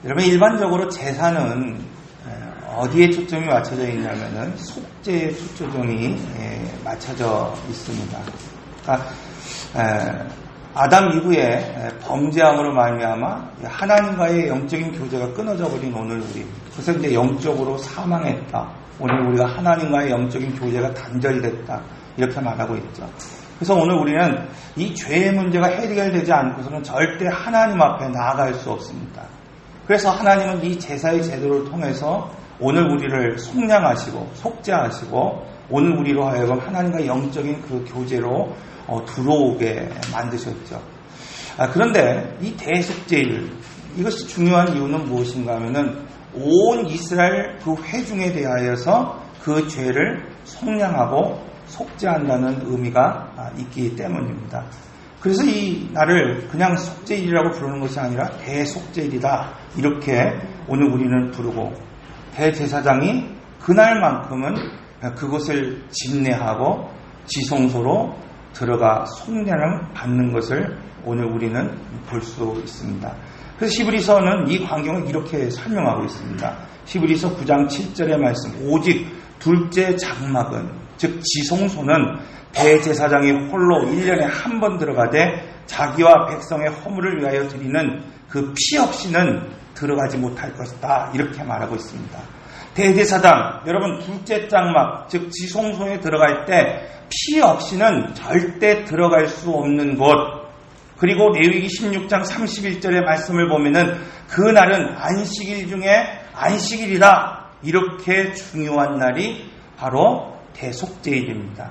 여러분, 일반적으로 제사는 어디에 초점이 맞춰져 있냐면은 속죄에 초점이 맞춰져 있습니다. 그러니까 아담 이후에 범죄함으로 말미암아 하나님과의 영적인 교제가 끊어져 버린 오늘 우리, 그래서 이제 영적으로 사망했다. 오늘 우리가 하나님과의 영적인 교제가 단절됐다. 이렇게 말하고 있죠. 그래서 오늘 우리는 이 죄의 문제가 해결되지 않고서는 절대 하나님 앞에 나아갈 수 없습니다. 그래서 하나님은 이 제사의 제도를 통해서 오늘 우리를 속량하시고 속죄하시고 오늘 우리로 하여금 하나님과 영적인 그 교제로 들어오게 만드셨죠. 그런데 이 대속죄일, 이것이 중요한 이유는 무엇인가 하면은 온 이스라엘 그 회중에 대하여서 그 죄를 속량하고 속죄한다는 의미가 있기 때문입니다. 그래서 이 날을 그냥 속죄일이라고 부르는 것이 아니라 대속죄일이다, 이렇게 오늘 우리는 부르고, 대제사장이 그날만큼은 그것을 집례하고 지성소로 들어가 속량을 받는 것을 오늘 우리는 볼 수 있습니다. 그래서 히브리서는 이 광경을 이렇게 설명하고 있습니다. 히브리서 9장 7절의 말씀, 오직 둘째 장막은, 즉 지성소는 대제사장이 홀로 1년에 한 번 들어가되 자기와 백성의 허물을 위하여 드리는 그 피 없이는 들어가지 못할 것이다, 이렇게 말하고 있습니다. 대제사장, 여러분, 둘째 장막, 즉 지성소에 들어갈 때 피 없이는 절대 들어갈 수 없는 곳, 그리고 레위기 16장 31절의 말씀을 보면은 그날은 안식일 중에 안식일이다, 이렇게 중요한 날이 바로 대속죄일입니다.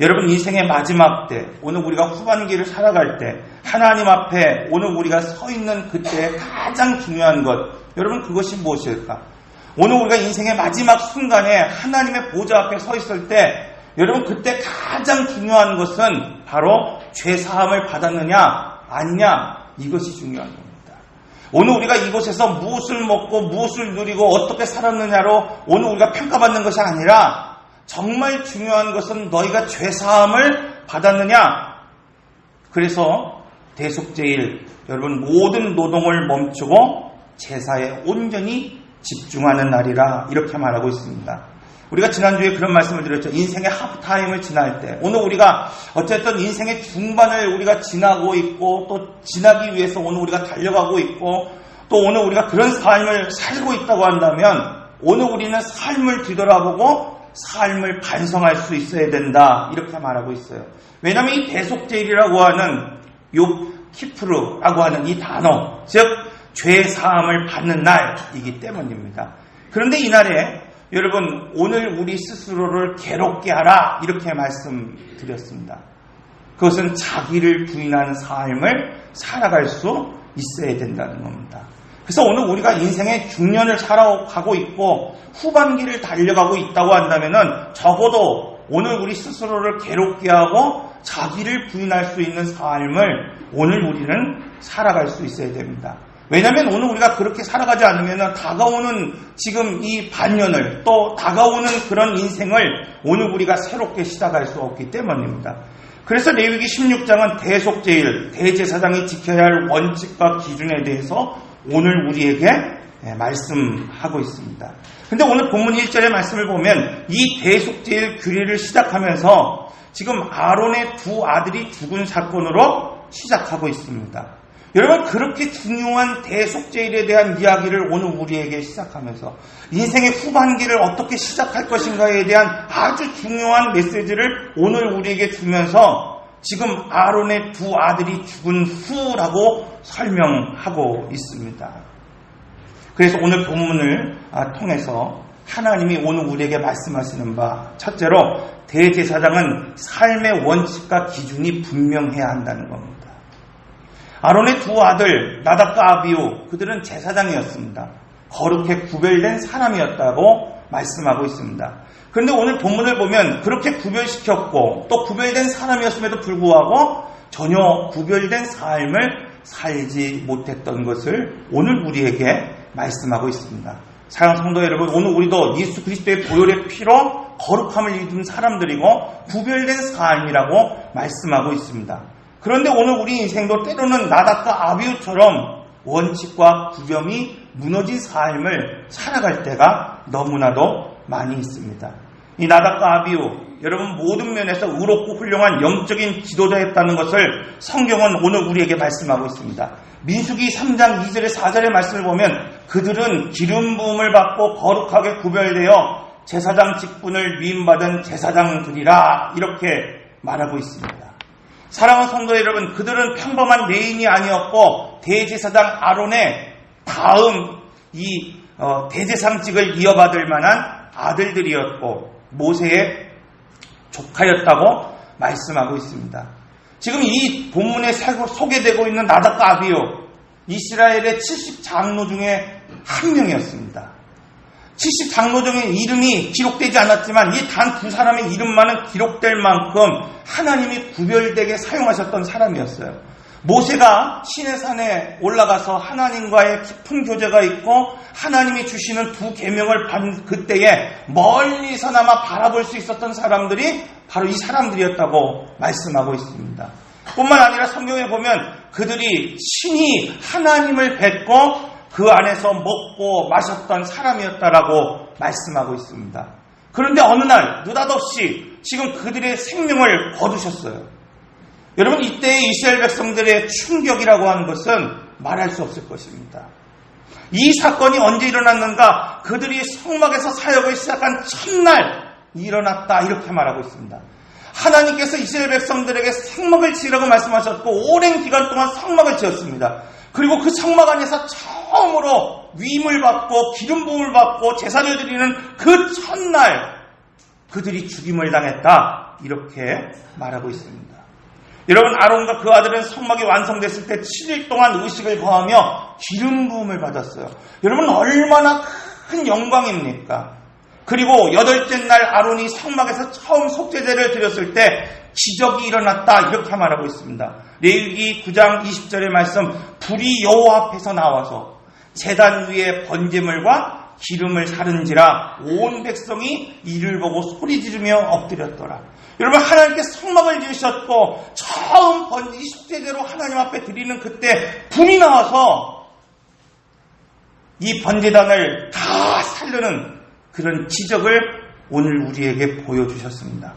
여러분, 인생의 마지막 때, 오늘 우리가 후반기를 살아갈 때 하나님 앞에 오늘 우리가 서 있는 그때 가장 중요한 것, 여러분, 그것이 무엇일까? 오늘 우리가 인생의 마지막 순간에 하나님의 보좌 앞에 서 있을 때 여러분, 그때 가장 중요한 것은 바로 죄사함을 받았느냐 아니냐, 이것이 중요한 겁니다. 오늘 우리가 이곳에서 무엇을 먹고 무엇을 누리고 어떻게 살았느냐로 오늘 우리가 평가받는 것이 아니라 정말 중요한 것은 너희가 죄사함을 받았느냐. 그래서 대속죄일, 여러분, 모든 노동을 멈추고 제사에 온전히 집중하는 날이라, 이렇게 말하고 있습니다. 우리가 지난주에 그런 말씀을 드렸죠. 인생의 하프타임을 지날 때, 오늘 우리가 어쨌든 인생의 중반을 우리가 지나고 있고 또 지나기 위해서 오늘 우리가 달려가고 있고 또 오늘 우리가 그런 삶을 살고 있다고 한다면 오늘 우리는 삶을 뒤돌아보고 삶을 반성할 수 있어야 된다, 이렇게 말하고 있어요. 왜냐하면 이 대속죄일이라고 하는 키프르라고 하는 이 단어, 즉 죄사함을 받는 날이기 때문입니다. 그런데 이날에 여러분, 오늘 우리 스스로를 괴롭게 하라, 이렇게 말씀드렸습니다. 그것은 자기를 부인하는 삶을 살아갈 수 있어야 된다는 겁니다. 그래서 오늘 우리가 인생의 중년을 살아가고 있고 후반기를 달려가고 있다고 한다면은 적어도 오늘 우리 스스로를 괴롭게 하고 자기를 부인할 수 있는 삶을 오늘 우리는 살아갈 수 있어야 됩니다. 왜냐하면 오늘 우리가 그렇게 살아가지 않으면 다가오는 지금 이 반년을, 또 다가오는 그런 인생을 오늘 우리가 새롭게 시작할 수 없기 때문입니다. 그래서 레위기 16장은 대속죄일, 대제사장이 지켜야 할 원칙과 기준에 대해서 오늘 우리에게 말씀하고 있습니다. 근데 오늘 본문 1절의 말씀을 보면 이 대속죄일 규례를 시작하면서 지금 아론의 두 아들이 죽은 사건으로 시작하고 있습니다. 여러분, 그렇게 중요한 대속죄일에 대한 이야기를 오늘 우리에게 시작하면서 인생의 후반기를 어떻게 시작할 것인가에 대한 아주 중요한 메시지를 오늘 우리에게 주면서 지금 아론의 두 아들이 죽은 후라고 설명하고 있습니다. 그래서 오늘 본문을 통해서 하나님이 오늘 우리에게 말씀하시는 바, 첫째로 대제사장은 삶의 원칙과 기준이 분명해야 한다는 겁니다. 아론의 두 아들 나답과 아비후, 그들은 제사장이었습니다. 거룩해 구별된 사람이었다고 말씀하고 있습니다. 그런데 오늘 본문을 보면 그렇게 구별시켰고 또 구별된 사람이었음에도 불구하고 전혀 구별된 삶을 살지 못했던 것을 오늘 우리에게 말씀하고 있습니다. 사랑하는 성도 여러분, 오늘 우리도 예수 그리스도의 보혈의 피로 거룩함을 입은 사람들이고 구별된 삶이라고 말씀하고 있습니다. 그런데 오늘 우리 인생도 때로는 나답과 아비후처럼 원칙과 구념이 무너진 삶을 살아갈 때가 너무나도 많이 있습니다. 이 나답과 아비후, 여러분 모든 면에서 의롭고 훌륭한 영적인 지도자였다는 것을 성경은 오늘 우리에게 말씀하고 있습니다. 민수기 3장 2절에 4절의 말씀을 보면 그들은 기름 부음을 받고 거룩하게 구별되어 제사장 직분을 위임받은 제사장들이라 이렇게 말하고 있습니다. 사랑하는 성도 여러분, 그들은 평범한 레인이 아니었고 대제사장 아론의 다음 이 대제상직을 이어받을 만한 아들들이었고 모세의 조카였다고 말씀하고 있습니다. 지금 이 본문에 소개되고 있는 나답과 아비후, 이스라엘의 70장로 중에 한 명이었습니다. 70장로 중에 이름이 기록되지 않았지만 이 단 두 사람의 이름만은 기록될 만큼 하나님이 구별되게 사용하셨던 사람이었어요. 모세가 시내산에 올라가서 하나님과의 깊은 교제가 있고 하나님이 주시는 두 계명을 받은 그때에 멀리서나마 바라볼 수 있었던 사람들이 바로 이 사람들이었다고 말씀하고 있습니다. 뿐만 아니라 성경에 보면 그들이 친히 하나님을 뵙고 그 안에서 먹고 마셨던 사람이었다라고 말씀하고 있습니다. 그런데 어느 날 느닷없이 지금 그들의 생명을 거두셨어요. 여러분, 이때의 이스라엘 백성들의 충격이라고 하는 것은 말할 수 없을 것입니다. 이 사건이 언제 일어났는가? 그들이 성막에서 사역을 시작한 첫날 일어났다 이렇게 말하고 있습니다. 하나님께서 이스라엘 백성들에게 성막을 지으라고 말씀하셨고 오랜 기간 동안 성막을 지었습니다. 그리고 그 성막 안에서 처음으로 위임을 받고 기름 부음을 받고 제사를 드리는 그 첫날 그들이 죽임을 당했다 이렇게 말하고 있습니다. 여러분, 아론과 그 아들은 성막이 완성됐을 때 7일 동안 의식을 거하며 기름 부음을 받았어요. 여러분, 얼마나 큰 영광입니까? 그리고 8째 날 아론이 성막에서 처음 속죄제를 드렸을 때 기적이 일어났다 이렇게 말하고 있습니다. 레위기 9장 20절의 말씀, 불이 여호와 앞에서 나와서 제단 위에 번제물과 기름을 사른지라 온 백성이 이를 보고 소리 지르며 엎드렸더라. 여러분, 하나님께 성막을 지으셨고 처음 번지 속죄제로 하나님 앞에 드리는 그때 불이 나와서 이 번제단을 다 살르는 그런 기적을 오늘 우리에게 보여주셨습니다.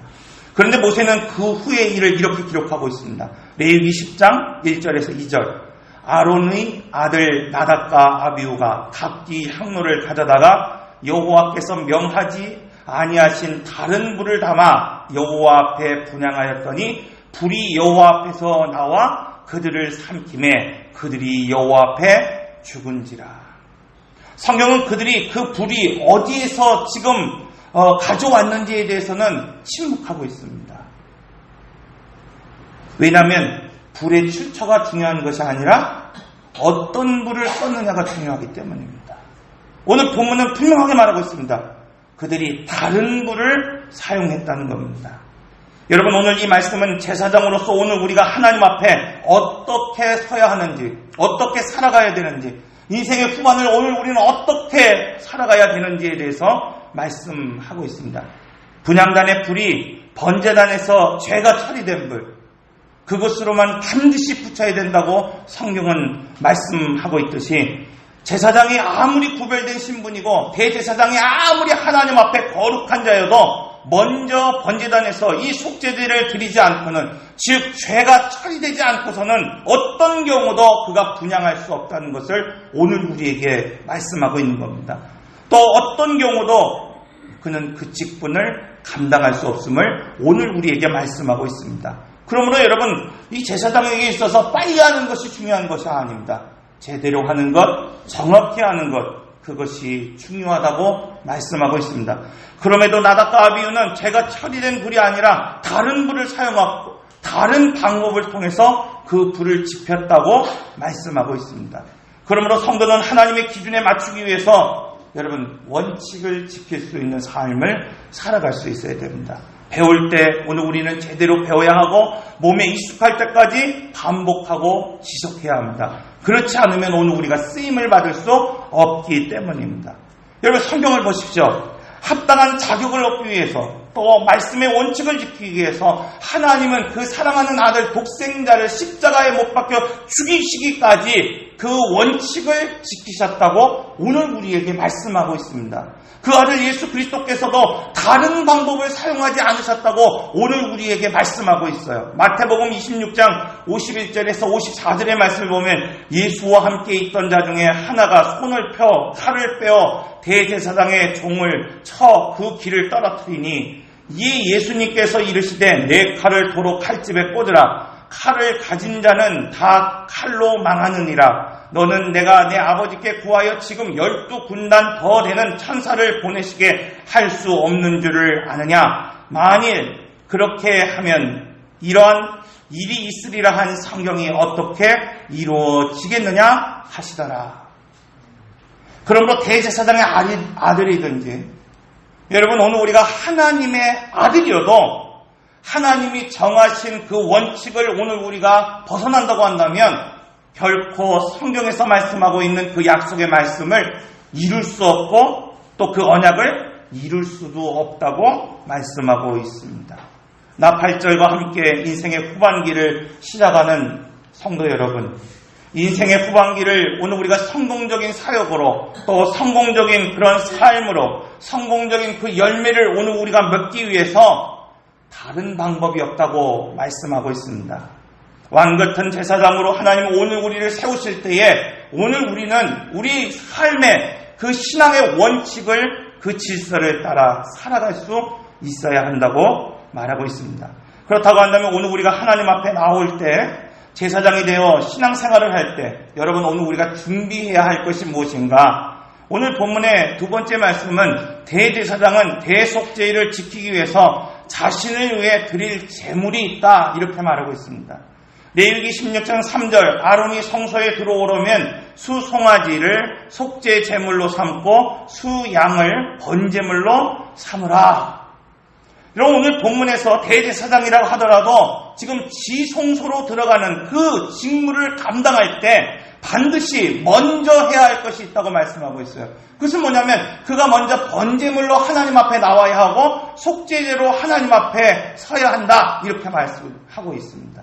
그런데 모세는 그 후의 일을 이렇게 기록하고 있습니다. 레위기 10장 1절에서 2절, 아론의 아들 나답과 아비후가 각기 향로를 가져다가 여호와께서 명하지 아니하신 다른 불을 담아 여호와 앞에 분향하였더니 불이 여호와 앞에서 나와 그들을 삼킴에 그들이 여호와 앞에 죽은지라. 성경은 그들이 그 불이 어디에서 지금 가져왔는지에 대해서는 침묵하고 있습니다. 왜냐하면 불의 출처가 중요한 것이 아니라 어떤 불을 썼느냐가 중요하기 때문입니다. 오늘 본문은 분명하게 말하고 있습니다. 그들이 다른 불을 사용했다는 겁니다. 여러분, 오늘 이 말씀은 제사장으로서 오늘 우리가 하나님 앞에 어떻게 서야 하는지, 어떻게 살아가야 되는지, 인생의 후반을 오늘 우리는 어떻게 살아가야 되는지에 대해서 말씀하고 있습니다. 분향단의 불이 번제단에서 죄가 처리된 불, 그것으로만 반드시 붙여야 된다고 성경은 말씀하고 있듯이 제사장이 아무리 구별된 신분이고 대제사장이 아무리 하나님 앞에 거룩한 자여도 먼저 번제단에서 이 속죄제를 드리지 않고는, 즉 죄가 처리되지 않고서는 어떤 경우도 그가 분향할 수 없다는 것을 오늘 우리에게 말씀하고 있는 겁니다. 또 어떤 경우도 그는 그 직분을 감당할 수 없음을 오늘 우리에게 말씀하고 있습니다. 그러므로 여러분, 이 제사장에게 있어서 빨리 하는 것이 중요한 것이 아닙니다. 제대로 하는 것, 정확히 하는 것, 그것이 중요하다고 말씀하고 있습니다. 그럼에도 나답과 아비후는 죄가 처리된 불이 아니라 다른 불을 사용하고 다른 방법을 통해서 그 불을 지폈다고 말씀하고 있습니다. 그러므로 성도는 하나님의 기준에 맞추기 위해서 여러분 원칙을 지킬 수 있는 삶을 살아갈 수 있어야 됩니다. 배울 때 오늘 우리는 제대로 배워야 하고 몸에 익숙할 때까지 반복하고 지속해야 합니다. 그렇지 않으면 오늘 우리가 쓰임을 받을 수 없기 때문입니다. 여러분, 성경을 보십시오. 합당한 자격을 얻기 위해서, 또 말씀의 원칙을 지키기 위해서 하나님은 그 사랑하는 아들 독생자를 십자가에 못 박혀 죽이시기까지 그 원칙을 지키셨다고 오늘 우리에게 말씀하고 있습니다. 그 아들 예수 그리스도께서도 다른 방법을 사용하지 않으셨다고 오늘 우리에게 말씀하고 있어요. 마태복음 26장 51절에서 54절의 말씀을 보면 예수와 함께 있던 자 중에 하나가 손을 펴 칼을 빼어 대제사장의 종을 쳐 그 길을 떨어뜨리니 이 예수님께서 이르시되 내 칼을 도로 칼집에 꽂으라. 칼을 가진 자는 다 칼로 망하느니라. 너는 내가 내 아버지께 구하여 지금 12군단 더 되는 천사를 보내시게 할 수 없는 줄을 아느냐. 만일 그렇게 하면 이러한 일이 있으리라 한 성경이 어떻게 이루어지겠느냐 하시더라. 그러므로 대제사장의 아들이든지 여러분 오늘 우리가 하나님의 아들이어도 하나님이 정하신 그 원칙을 오늘 우리가 벗어난다고 한다면 결코 성경에서 말씀하고 있는 그 약속의 말씀을 이룰 수 없고 또 그 언약을 이룰 수도 없다고 말씀하고 있습니다. 나팔절과 함께 인생의 후반기를 시작하는 성도 여러분, 인생의 후반기를 오늘 우리가 성공적인 사역으로 또 성공적인 그런 삶으로 성공적인 그 열매를 오늘 우리가 맺기 위해서 다른 방법이 없다고 말씀하고 있습니다. 왕 같은 제사장으로 하나님은 오늘 우리를 세우실 때에 오늘 우리는 우리 삶의 그 신앙의 원칙을 그 질서를 따라 살아갈 수 있어야 한다고 말하고 있습니다. 그렇다고 한다면 오늘 우리가 하나님 앞에 나올 때 제사장이 되어 신앙생활을 할 때 여러분 오늘 우리가 준비해야 할 것이 무엇인가? 오늘 본문의 두 번째 말씀은 대제사장은 대속죄를 지키기 위해서 자신을 위해 드릴 제물이 있다 이렇게 말하고 있습니다. 레위기 16장 3절 아론이 성소에 들어오려면 수 송아지를 속죄 제물로 삼고 수 양을 번제물로 삼으라. 여러분 오늘 본문에서 대제사장이라고 하더라도 지금 지성소로 들어가는 그 직무를 감당할 때 반드시 먼저 해야 할 것이 있다고 말씀하고 있어요. 그것은 뭐냐면 그가 먼저 번제물로 하나님 앞에 나와야 하고 속죄제로 하나님 앞에 서야 한다 이렇게 말씀하고 있습니다.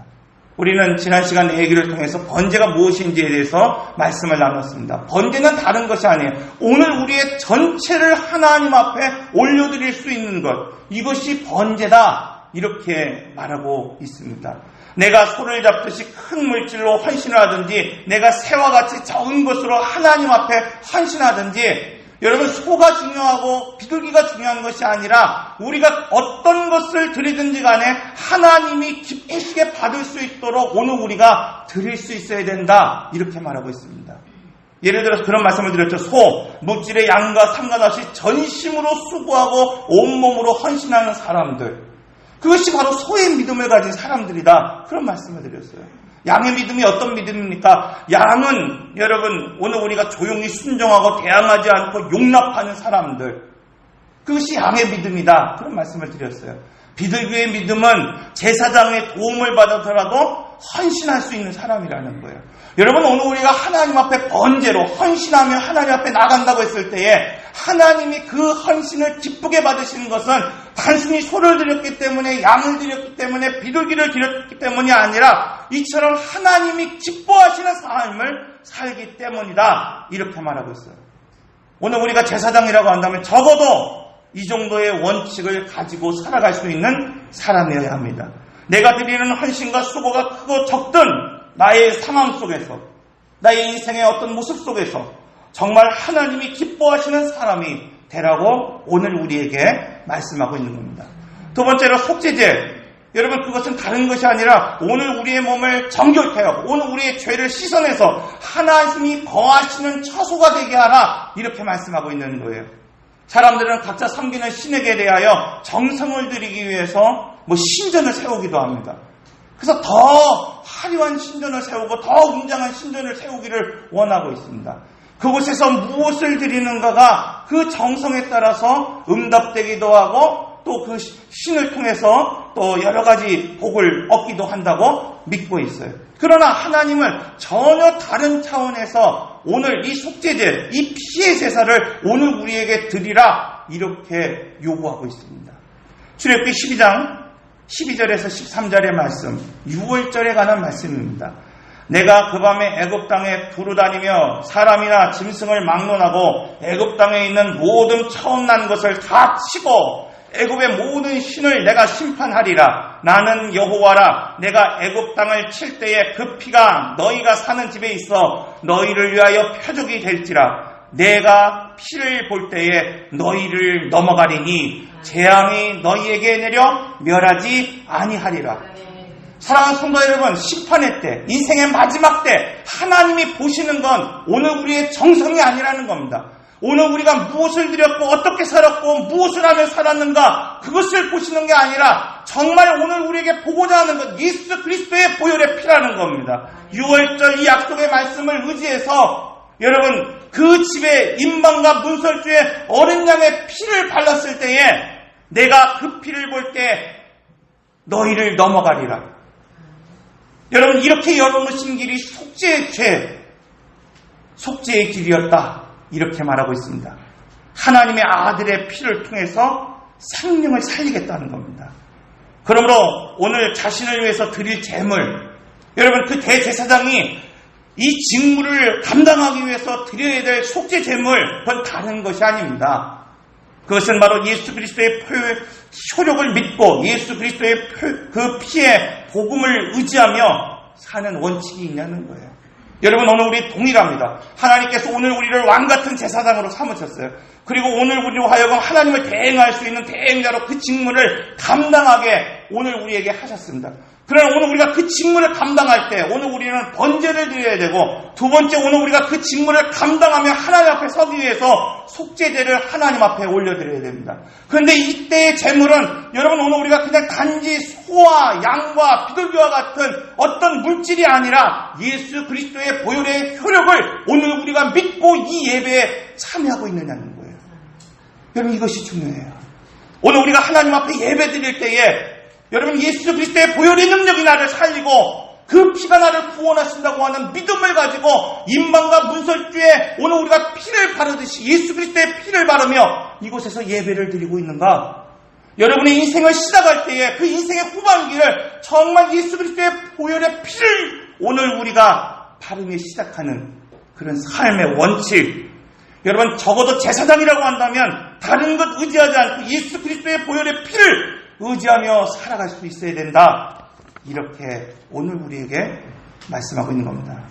우리는 지난 시간 얘기를 통해서 번제가 무엇인지에 대해서 말씀을 나눴습니다. 번제는 다른 것이 아니에요. 오늘 우리의 전체를 하나님 앞에 올려드릴 수 있는 것, 이것이 번제다 이렇게 말하고 있습니다. 내가 소를 잡듯이 큰 물질로 헌신을 하든지 내가 새와 같이 적은 것으로 하나님 앞에 헌신하든지 여러분 소가 중요하고 비둘기가 중요한 것이 아니라 우리가 어떤 것을 드리든지 간에 하나님이 기쁘시게 받을 수 있도록 오늘 우리가 드릴 수 있어야 된다 이렇게 말하고 있습니다. 예를 들어서 그런 말씀을 드렸죠. 소, 묵질의 양과 상관없이 전심으로 수고하고 온몸으로 헌신하는 사람들, 그것이 바로 소의 믿음을 가진 사람들이다 그런 말씀을 드렸어요. 양의 믿음이 어떤 믿음입니까? 양은 여러분 오늘 우리가 조용히 순종하고 대항하지 않고 용납하는 사람들, 그것이 양의 믿음이다 그런 말씀을 드렸어요. 비둘기의 믿음은 제사장의 도움을 받아서라도 헌신할 수 있는 사람이라는 거예요. 여러분 오늘 우리가 하나님 앞에 번제로 헌신하며 하나님 앞에 나간다고 했을 때에 하나님이 그 헌신을 기쁘게 받으시는 것은 단순히 소를 드렸기 때문에 양을 드렸기 때문에 비둘기를 드렸기 때문이 아니라 이처럼 하나님이 기뻐하시는 삶을 살기 때문이다 이렇게 말하고 있어요. 오늘 우리가 제사장이라고 한다면 적어도 이 정도의 원칙을 가지고 살아갈 수 있는 사람이어야 합니다. 내가 드리는 헌신과 수고가 크고 적든 나의 상황 속에서 나의 인생의 어떤 모습 속에서 정말 하나님이 기뻐하시는 사람이 되라고 오늘 우리에게 말씀하고 있는 겁니다. 두 번째로 속죄제. 여러분 그것은 다른 것이 아니라 오늘 우리의 몸을 정결케 하고 오늘 우리의 죄를 씻어내서 하나님이 거하시는 처소가 되게 하라 이렇게 말씀하고 있는 거예요. 사람들은 각자 섬기는 신에게 대하여 정성을 들이기 위해서 신전을 세우기도 합니다. 그래서 더 화려한 신전을 세우고 더 웅장한 신전을 세우기를 원하고 있습니다. 그곳에서 무엇을 드리는가가 그 정성에 따라서 응답되기도 하고 또 그 신을 통해서 또 여러 가지 복을 얻기도 한다고 믿고 있어요. 그러나 하나님은 전혀 다른 차원에서 오늘 이 속죄제, 이 피의 제사를 오늘 우리에게 드리라 이렇게 요구하고 있습니다. 출애굽기 12장 12절에서 13절의 말씀, 6월절에 관한 말씀입니다. 내가 그 밤에 애굽 땅에 두루다니며 사람이나 짐승을 막론하고 애굽 땅에 있는 모든 처음 난 것을 다 치고 애굽의 모든 신을 내가 심판하리라. 나는 여호와라. 내가 애굽 땅을 칠 때에 그 피가 너희가 사는 집에 있어 너희를 위하여 표적이 될지라. 내가 피를 볼 때에 너희를 넘어가리니 재앙이 너희에게 내려 멸하지 아니하리라. 사랑하는 성도 여러분, 심판의 때, 인생의 마지막 때 하나님이 보시는 건 오늘 우리의 정성이 아니라는 겁니다. 오늘 우리가 무엇을 드렸고 어떻게 살았고 무엇을 하며 살았는가, 그것을 보시는 게 아니라 정말 오늘 우리에게 보고자 하는 것, 예수 그리스도의 보혈의 피라는 겁니다. 6월절 이 약속의 말씀을 의지해서 여러분, 그 집에 임방과 문설주에 어린 양의 피를 발랐을 때에 내가 그 피를 볼 때 너희를 넘어가리라. 여러분, 이렇게 열어놓으신 길이 속죄의 죄, 속죄의 길이었다, 이렇게 말하고 있습니다. 하나님의 아들의 피를 통해서 생명을 살리겠다는 겁니다. 그러므로 오늘 자신을 위해서 드릴 제물, 여러분, 그 대제사장이 이 직무를 감당하기 위해서 드려야 될 속죄 제물, 그건 다른 것이 아닙니다. 그것은 바로 예수 그리스도의 효력을 믿고 예수 그리스도의 그 피의 복음을 의지하며 사는 원칙이 있냐는 거예요. 여러분, 오늘 우리 동일합니다. 하나님께서 오늘 우리를 왕같은 제사장으로 삼으셨어요. 그리고 오늘 우리로 하여금 하나님을 대행할 수 있는 대행자로 그 직무를 감당하게 오늘 우리에게 하셨습니다. 그러나 오늘 우리가 그 직무를 감당할 때 오늘 우리는 번제를 드려야 되고, 두 번째, 오늘 우리가 그 직무를 감당하며 하나님 앞에 서기 위해서 속죄제를 하나님 앞에 올려드려야 됩니다. 그런데 이때의 제물은 여러분, 오늘 우리가 그냥 단지 소와 양과 비둘기와 같은 어떤 물질이 아니라 예수 그리스도의 보혈의 효력을 오늘 우리가 믿고 이 예배에 참여하고 있느냐는 거예요. 여러분, 이것이 중요해요. 오늘 우리가 하나님 앞에 예배 드릴 때에 여러분, 예수 그리스도의 보혈의 능력이 나를 살리고 그 피가 나를 구원하신다고 하는 믿음을 가지고 임방과 문설주에 오늘 우리가 피를 바르듯이 예수 그리스도의 피를 바르며 이곳에서 예배를 드리고 있는가? 여러분의 인생을 시작할 때에 그 인생의 후반기를 정말 예수 그리스도의 보혈의 피를 오늘 우리가 바르며 시작하는 그런 삶의 원칙, 여러분, 적어도 제사장이라고 한다면 다른 것 의지하지 않고 예수 그리스도의 보혈의 피를 의지하며 살아갈 수 있어야 된다, 이렇게 오늘 우리에게 말씀하고 있는 겁니다.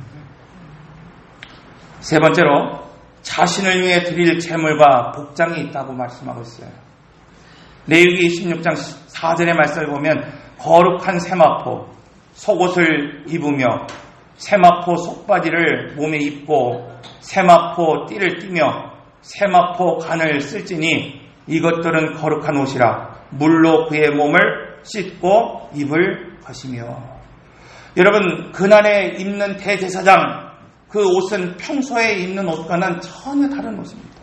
세 번째로, 자신을 위해 드릴 제물과 복장이 있다고 말씀하고 있어요. 레위기 16장 4절의 말씀을 보면 거룩한 세마포 속옷을 입으며 세마포 속바지를 몸에 입고 세마포 띠를 띠며 세마포 간을 쓸지니 이것들은 거룩한 옷이라 물로 그의 몸을 씻고 입을 것이며. 여러분, 그날에 입는 대제사장, 그 옷은 평소에 입는 옷과는 전혀 다른 옷입니다.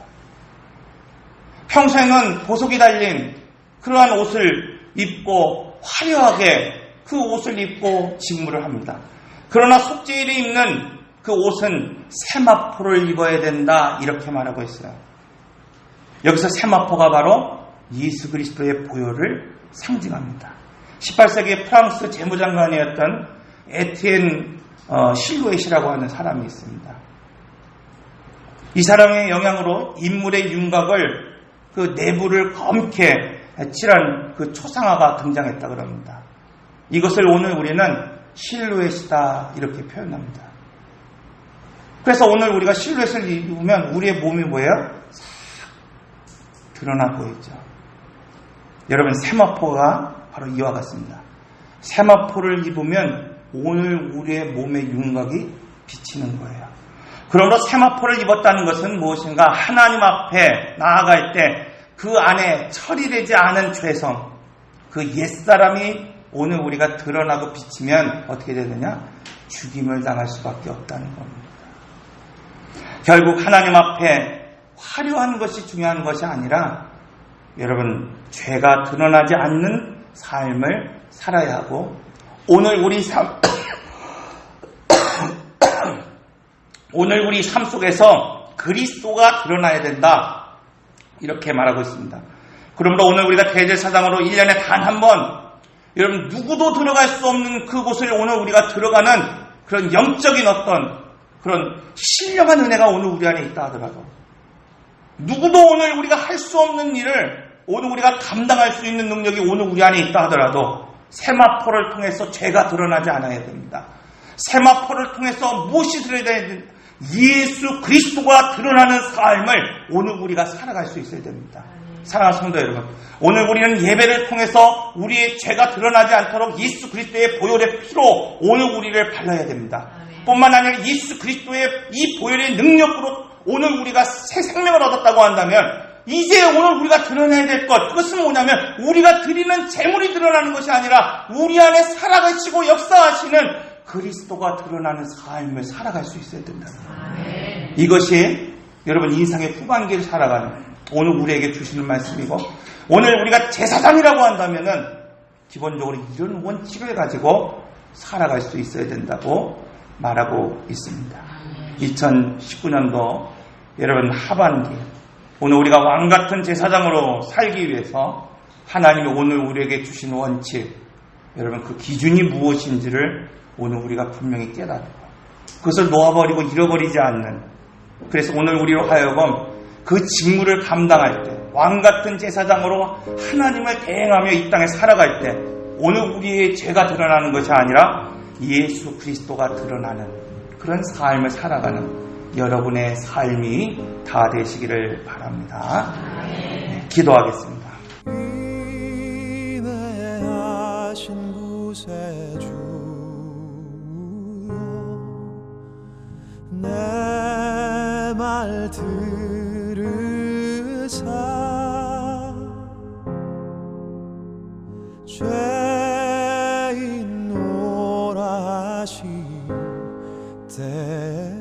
평소에는 보석이 달린 그러한 옷을 입고 화려하게 그 옷을 입고 직무를 합니다. 그러나 속죄일에 입는 그 옷은 세마포를 입어야 된다, 이렇게 말하고 있어요. 여기서 세마포가 바로 예수 그리스도의 보혈을 상징합니다. 18세기 프랑스 재무장관이었던 에티엔 실루엣이라고 하는 사람이 있습니다. 이 사람의 영향으로 인물의 윤곽을, 그 내부를 검게 칠한 그 초상화가 등장했다 그럽니다. 이것을 오늘 우리는 실루엣이다, 이렇게 표현합니다. 그래서 오늘 우리가 실루엣을 입으면 우리의 몸이 뭐예요? 드러나 보이죠. 여러분, 세마포가 바로 이와 같습니다. 세마포를 입으면 오늘 우리의 몸의 윤곽이 비치는 거예요. 그러므로 세마포를 입었다는 것은 무엇인가? 하나님 앞에 나아갈 때 그 안에 처리되지 않은 죄성, 그 옛사람이 오늘 우리가 드러나고 비치면 어떻게 되느냐? 죽임을 당할 수밖에 없다는 겁니다. 결국 하나님 앞에 화려한 것이 중요한 것이 아니라 여러분, 죄가 드러나지 않는 삶을 살아야 하고, 오늘 우리 삶 속에서 그리스도가 드러나야 된다, 이렇게 말하고 있습니다. 그러므로 오늘 우리가 대제사장으로 1년에 단 한 번, 여러분, 누구도 들어갈 수 없는 그곳을 오늘 우리가 들어가는 그런 영적인 어떤 그런 신령한 은혜가 오늘 우리 안에 있다 하더라도, 누구도 오늘 우리가 할 수 없는 일을 오늘 우리가 감당할 수 있는 능력이 오늘 우리 안에 있다 하더라도 세마포를 통해서 죄가 드러나지 않아야 됩니다. 세마포를 통해서 무엇이 드러나야 되는지 예수 그리스도가 드러나는 삶을 오늘 우리가 살아갈 수 있어야 됩니다. 사랑하는 성도 여러분, 오늘 우리는 예배를 통해서 우리의 죄가 드러나지 않도록 예수 그리스도의 보혈의 피로 오늘 우리를 발라야 됩니다. 뿐만 아니라 예수 그리스도의 이 보혈의 능력으로 오늘 우리가 새 생명을 얻었다고 한다면 이제 오늘 우리가 드러내야 될 것, 그것은 뭐냐면 우리가 드리는 재물이 드러나는 것이 아니라 우리 안에 살아가시고 역사하시는 그리스도가 드러나는 삶을 살아갈 수 있어야 된다. 이것이 여러분 인생의 후반기를 살아가는 오늘 우리에게 주시는 말씀이고, 오늘 우리가 제사장이라고 한다면은 기본적으로 이런 원칙을 가지고 살아갈 수 있어야 된다고 말하고 있습니다. 2019년도 여러분 하반기, 오늘 우리가 왕같은 제사장으로 살기 위해서 하나님이 오늘 우리에게 주신 원칙, 여러분 그 기준이 무엇인지를 오늘 우리가 분명히 깨닫고 그것을 놓아버리고 잃어버리지 않는, 그래서 오늘 우리로 하여금 그 직무를 감당할 때 왕같은 제사장으로 하나님을 대행하며 이 땅에 살아갈 때 오늘 우리의 죄가 드러나는 것이 아니라 예수 그리스도가 드러나는 그런 삶을 살아가는 여러분의 삶이 다 되시기를 바랍니다. 네, 기도하겠습니다. 인내하신 구세주여, 내 말 들으사 죄인 오라 하실 때에